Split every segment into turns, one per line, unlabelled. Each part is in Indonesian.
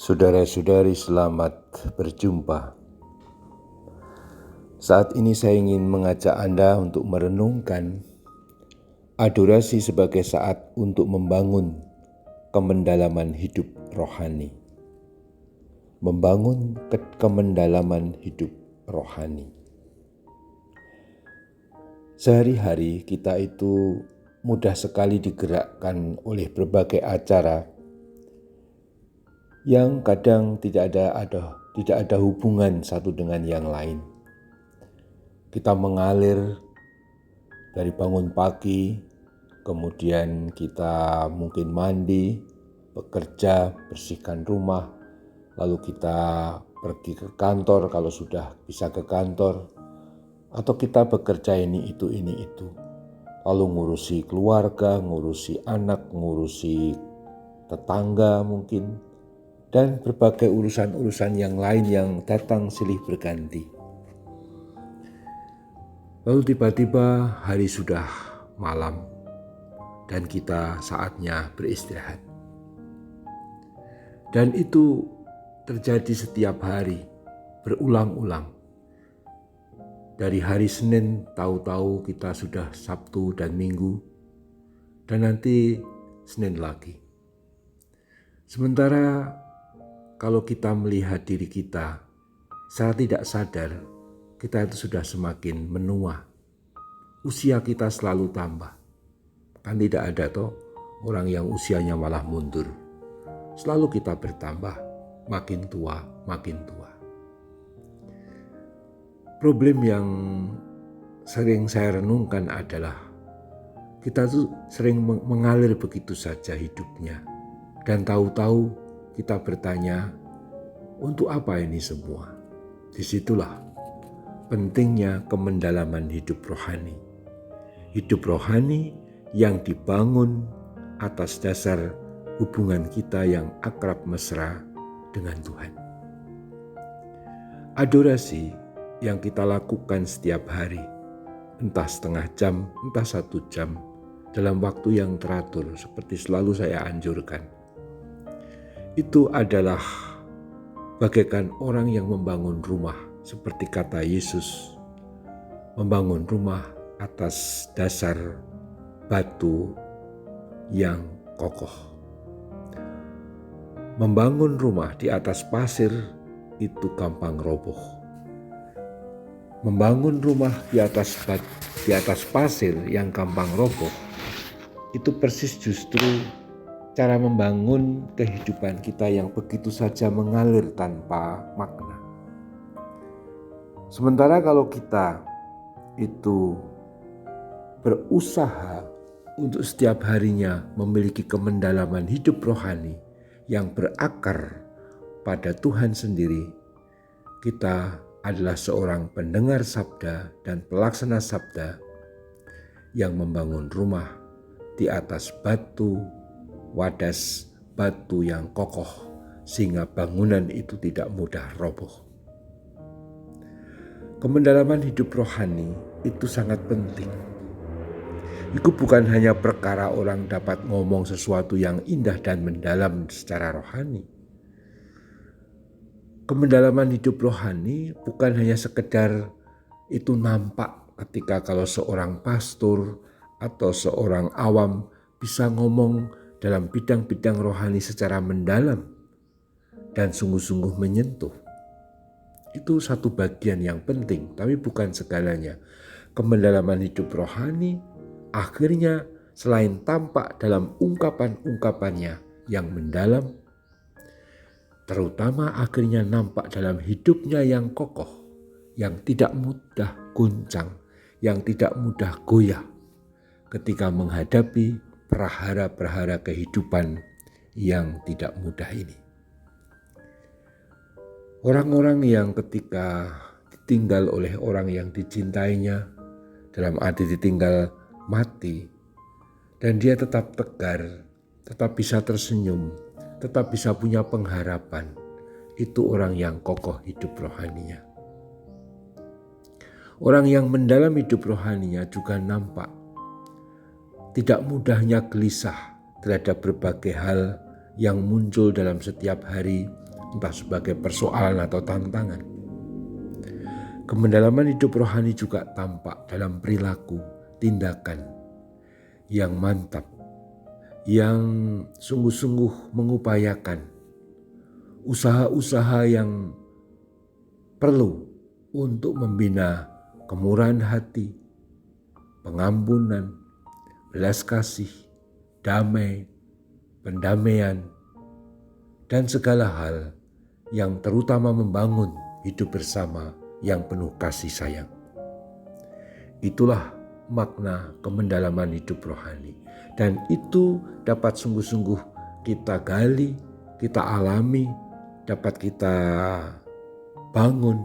Saudara-saudari, selamat berjumpa. Saat ini saya ingin mengajak Anda untuk merenungkan adorasi sebagai saat untuk membangun kemendalaman hidup rohani. Membangun kemendalaman hidup rohani. Sehari-hari kita itu mudah sekali digerakkan oleh berbagai acara yang kadang tidak ada hubungan satu dengan yang lain. Kita mengalir dari bangun pagi, kemudian kita mungkin mandi, bekerja, bersihkan rumah, lalu kita pergi ke kantor kalau sudah bisa ke kantor, atau kita bekerja ini itu, lalu ngurusi keluarga, ngurusi anak, ngurusi tetangga mungkin, dan berbagai urusan-urusan yang lain yang datang silih berganti. Lalu tiba-tiba hari sudah malam dan kita saatnya beristirahat. Dan itu terjadi setiap hari, berulang-ulang. Dari hari Senin tahu-tahu kita sudah Sabtu dan Minggu, dan nanti Senin lagi. Sementara kalau kita melihat diri kita, secara tidak sadar, kita itu sudah semakin menua. Usia kita selalu tambah. Kan tidak ada toh orang yang usianya malah mundur. Selalu kita bertambah, makin tua, makin tua. Problem yang sering saya renungkan adalah kita tuh sering mengalir begitu saja hidupnya. Dan tahu-tahu kita bertanya, untuk apa ini semua? Disitulah pentingnya kemendalaman hidup rohani. Hidup rohani yang dibangun atas dasar hubungan kita yang akrab mesra dengan Tuhan. Adorasi yang kita lakukan setiap hari, entah setengah jam, entah 1 jam, dalam waktu yang teratur seperti selalu saya anjurkan. Itu adalah bagaikan orang yang membangun rumah, seperti kata Yesus, membangun rumah atas dasar batu yang kokoh. Membangun rumah di atas pasir itu gampang roboh. Membangun rumah di atas pasir yang gampang roboh, itu persis justru cara membangun kehidupan kita yang begitu saja mengalir tanpa makna. Sementara kalau kita itu berusaha untuk setiap harinya memiliki kemendalaman hidup rohani yang berakar pada Tuhan sendiri, kita adalah seorang pendengar sabda dan pelaksana sabda yang membangun rumah di atas wadas batu yang kokoh, sehingga bangunan itu tidak mudah roboh. Kemendalaman hidup rohani itu sangat penting. Itu bukan hanya perkara orang dapat ngomong sesuatu yang indah dan mendalam secara rohani. Kemendalaman hidup rohani bukan hanya sekedar itu nampak ketika kalau seorang pastor atau seorang awam bisa ngomong dalam bidang-bidang rohani secara mendalam dan sungguh-sungguh menyentuh. Itu satu bagian yang penting, tapi bukan segalanya. Kemendalaman hidup rohani akhirnya selain tampak dalam ungkapan-ungkapannya yang mendalam, terutama akhirnya nampak dalam hidupnya yang kokoh, yang tidak mudah goncang, yang tidak mudah goyah ketika menghadapi prahara-prahara kehidupan yang tidak mudah ini. Orang-orang yang ketika ditinggal oleh orang yang dicintainya, dalam arti ditinggal mati, dan dia tetap tegar, tetap bisa tersenyum, tetap bisa punya pengharapan, itu orang yang kokoh hidup rohaninya. Orang yang mendalam hidup rohaninya juga nampak tidak mudahnya gelisah terhadap berbagai hal yang muncul dalam setiap hari entah sebagai persoalan atau tantangan. Kemendalaman hidup rohani juga tampak dalam perilaku, tindakan yang mantap, yang sungguh-sungguh mengupayakan usaha-usaha yang perlu untuk membina kemurahan hati, pengampunan, belas kasih, damai, pendamaian, dan segala hal yang terutama membangun hidup bersama yang penuh kasih sayang. Itulah makna kemendalaman hidup rohani. Dan itu dapat sungguh-sungguh kita gali, kita alami, dapat kita bangun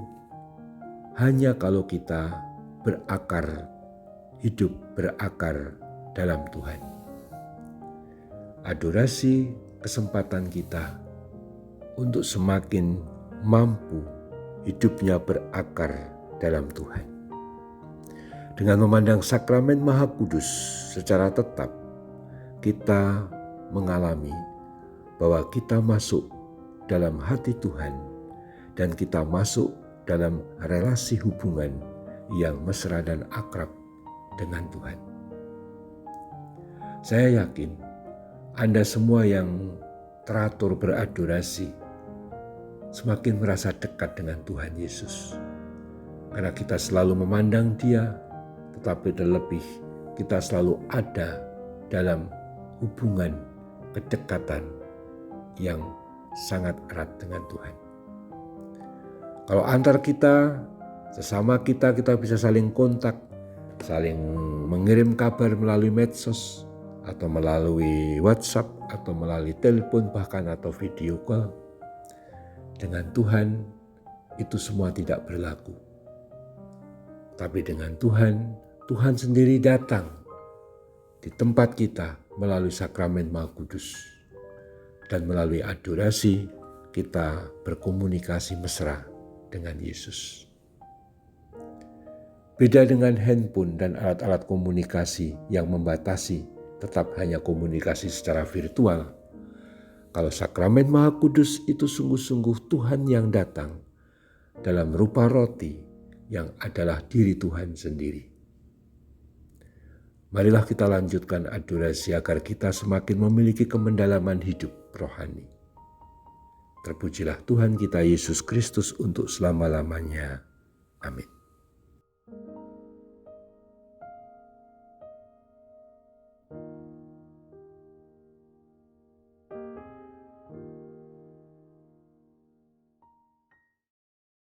hanya kalau kita hidup berakar dalam Tuhan. Adorasi kesempatan kita untuk semakin mampu hidupnya berakar dalam Tuhan. Dengan memandang sakramen Maha Kudus secara tetap, kita mengalami bahwa kita masuk dalam hati Tuhan dan kita masuk dalam relasi hubungan yang mesra dan akrab dengan Tuhan. Saya yakin Anda semua yang teratur beradorasi semakin merasa dekat dengan Tuhan Yesus. Karena kita selalu memandang Dia, tetapi terlebih kita selalu ada dalam hubungan kedekatan yang sangat erat dengan Tuhan. Kalau antar kita, sesama kita bisa saling kontak, saling mengirim kabar melalui medsos, atau melalui WhatsApp, atau melalui telepon, bahkan atau video call. Dengan Tuhan, itu semua tidak berlaku. Tapi dengan Tuhan, Tuhan sendiri datang di tempat kita melalui sakramen Maha Kudus. Dan melalui adorasi, kita berkomunikasi mesra dengan Yesus. Beda dengan handphone dan alat-alat komunikasi yang membatasi tetap hanya komunikasi secara virtual. Kalau sakramen Maha Kudus itu sungguh-sungguh Tuhan yang datang dalam rupa roti yang adalah diri Tuhan sendiri. Marilah kita lanjutkan adorasi agar kita semakin memiliki kemendalaman hidup rohani. Terpujilah Tuhan kita Yesus Kristus untuk selama-lamanya. Amin.